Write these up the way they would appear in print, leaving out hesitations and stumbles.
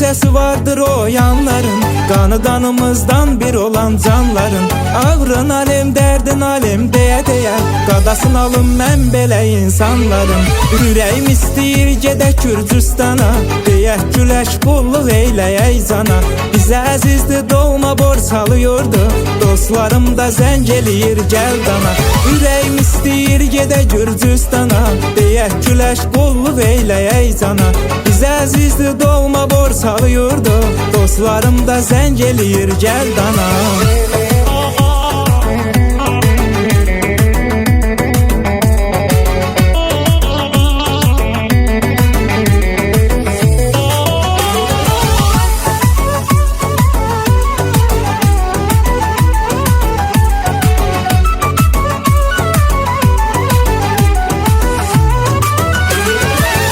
gecəsi vardır o yanların, qanı qanımızdan bir olan canların. Ağrın alim, dərdin alim deyə deyə qadasın alım mən belə insanların. Ürəyim istəyir gedək Gürcüstana, deyək güləş qulluq eyləyək cana. Bizə əzizdir doğma borc alıyordu, dostlarım da zəng eləyir gəl dana. Ürəyim istəyir gedək Gürcüstana, deyək güləş qulluq eyləyək cana. Bizə əzizdir doğma borc alıyordu, dostlarım da zəng eləyir gəl dana.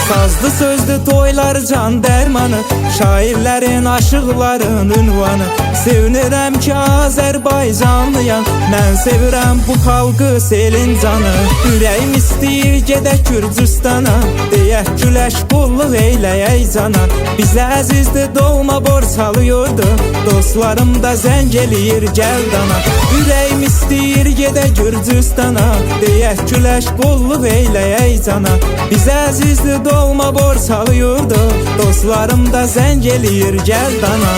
Sazlı sözlü toylar can dermanı, şairlerin aşıqların ünvanı. Sevinirəm ki Azərbaycanlıyam, mən sevirəm bu xalqı selin canı. Ürəyim istəyir gedək Gürcüstana, deyək güləş qulluq eyləyək cana. Bizə əzizdir doğma borc alıyordu, dostlarım da zəng eləyir gəl dana. Ürəyim istəyir gedək Gürcüstana, deyək güləş qulluq eyləyək cana. Bizə əzizdir doğma borc alıyordu, dostlarım da zəng eləyir gəl dana.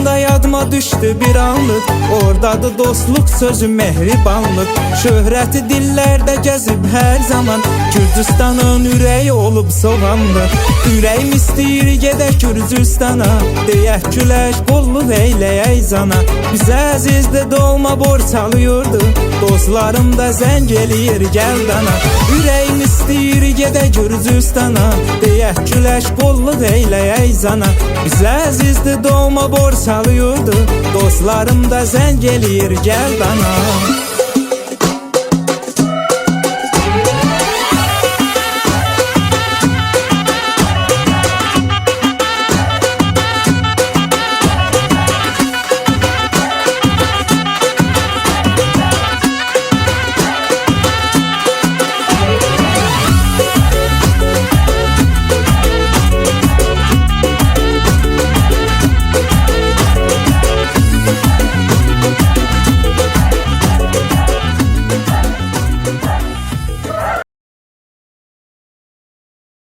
Dağda yadıma düştü bir anlık, oradadı dostluk sözü mehribanlık. Şöhrəti dillərdə gəzib hər zaman, Gürcüstanın ürəyi olub soğanlı. Ürəyim istəyir gedək Gürcüstana, deyək güləş qulluq eyləyək cana. Bizə əzizdir doğma borc alıyordu, dostlarım da zəng eləyir gəl dana. Ürəyim istəyir gedək Gürcüstana, deyək güləş qulluq eyləyək cana. Bizə əzizdir doğma borc alıyordu, dostlarım da zəng eləyir gəl dana.